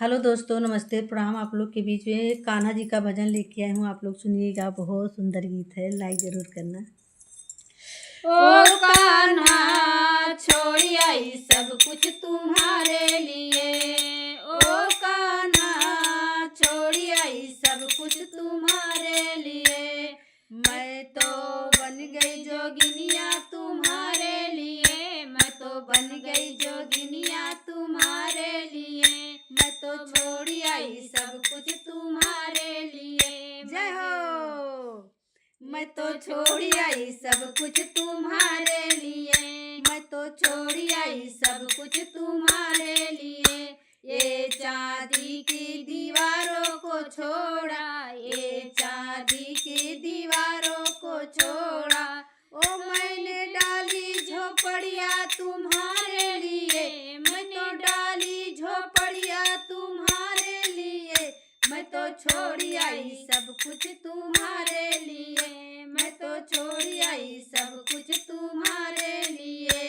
Hello दोस्तों, नमस्ते, प्रणाम। आप लोग के बीच में कान्हा जी का भजन लेके आई हूँ। आप लोग सुनिएगा, बहुत सुंदर गीत है। लाइक जरूर करना। ओ कान्हा छोड़ी आई सब कुछ तुम्हारे लिए। ओ कान्हा छोड़ी आई सब कुछ तुम्हारे लिए। मैं तो बन गई जोगिनिया तुम्हारे लिए। मैं तो बन गई जोगिनिया तुम्हारे लिए। मैं तो छोड़ी आई सब कुछ तुम्हारे लिए। जय हो। मैं तो छोड़ी आई सब कुछ तुम्हारे लिए। मैं तो छोड़ी आई सब कुछ तुम्हारे लिए। ये चांदी की दीवारों को छोड़ा। ये चांदी की दीवारों को छोड़ा। ओ मैंने डाली झोपड़िया तुम्हारे लिए। मैं तो डाली झोपड़िया तुम्हारे लिए। मैं तो छोड़ी आई सब कुछ तुम्हारे लिए। मैं तो छोड़ी आई सब कुछ तुम्हारे लिए।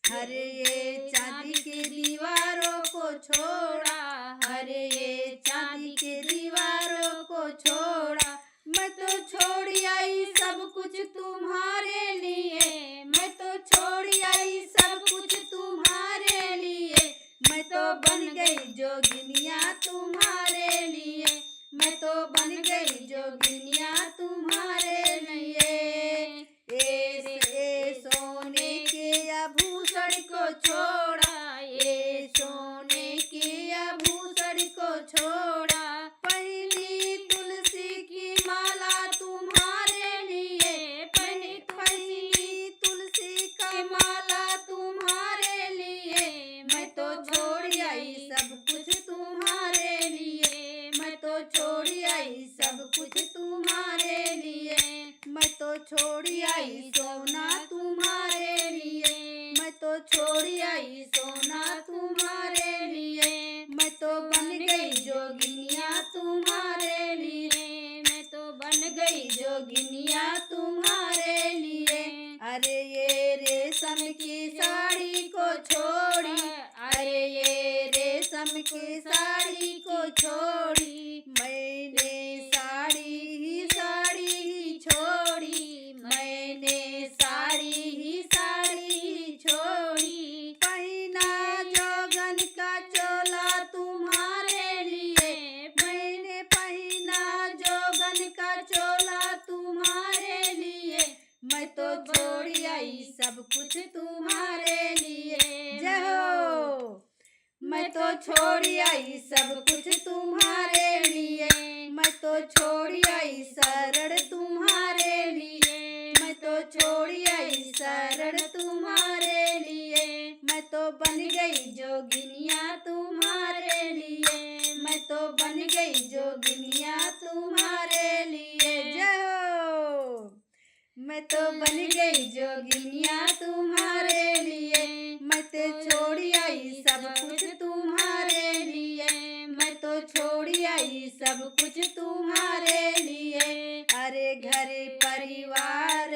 हरे ये चांदी की दीवारों को छोड़ा। हरे ये चांदी की दीवारों को छोड़ा। मैं तो छोड़ी आई सब कुछ तुम्हारे लिए। मैं तो छोड़ी आई सब कुछ तुम्हारे लिए। मैं तो बन गई जोगिनिया तुम्हारे लिए। मैं तो बन गई जोगिनिया तुम्हारे लिए। ये सोने के आभूषण को छोड़ा। ये सोने के आभूषण को छोड़ा। पहनी तुलसी की माला तुम्हारे लिए। पहनी तुलसी का माला तुम्हारे लिए। मैं तो छोड़ी आई सब कुछ तुम्हारे लिए। मैं तो छोड़ी आई सब कुछ तुम्हारे लिए। मैं तो छोड़ी आई सोना तुम्हारे लिए। मैं तो छोड़ी आई सोना तुम्हारे लिए। मैं तो बन गई जोगिनिया तुम्हारे लिए। मैं तो बन गई जोगिनिया तुम्हारे लिए। अरे ये रेशम की साड़ी को छोड़ी। अरे ये रेशम की साड़ी को छोड़ी। मैंने साड़ी ही छोड़ी। मैंने साड़ी ही छोड़ी। पहना जोगन का चोला तुम्हारे लिए। मैंने पहना जोगन का चोला तुम्हारे लिए। मैं तो छोड़ी आई सब कुछ तुम्हारे लिए। जय हो। मैं तो छोड़ी आई सब कुछ तुम्हारे लिए। मैं तो छोड़ी आई शरण तुम्हारे लिए। मैं तो छोड़ी आई शरण तुम्हारे लिए। मैं तो बन गई जोगिनिया तुम्हारे लिए। मैं तो बन गई जोगिनिया तुम्हारे लिए। जय हो। मैं तो बन गई जोगिनिया तुम्हारे लिए। मैं तो छोड़ी आई सब कुछ तुम्हारे लिए। मैं तो छोड़ी आई सब कुछ तुम्हारे लिए। अरे घर परिवार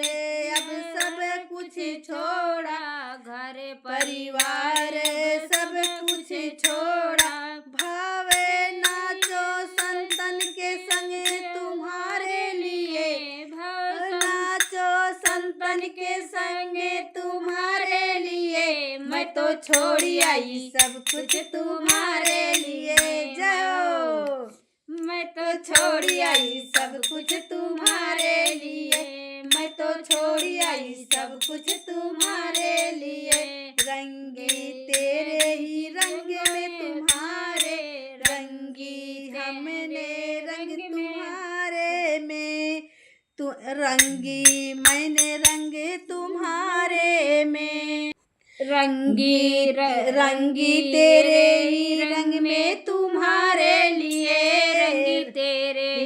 अब सब कुछ छोड़ा। घर परिवार सब कुछ छोड़ा। भावे नाचो संतन के संगे तुम्हारे लिए। नाचो संतन के संगे तुम्हारे लिए। मैं तो छोड़ी आई सब कुछ तुम्हारे लिए। जाओ। मैं तो छोड़ी आई सब कुछ तुम्हारे लिए। मैं तो छोड़ी आई सब कुछ तुम्हारे लिए। रंगी तेरे ही रंग में तुम्हारे। रंगी हमने रंग तुम्हारे में। तू रंगी मैंने रंग तुम्हारे में। रंगी तेरे ही रंग में तुम्हारे लिए। रंगी तेरे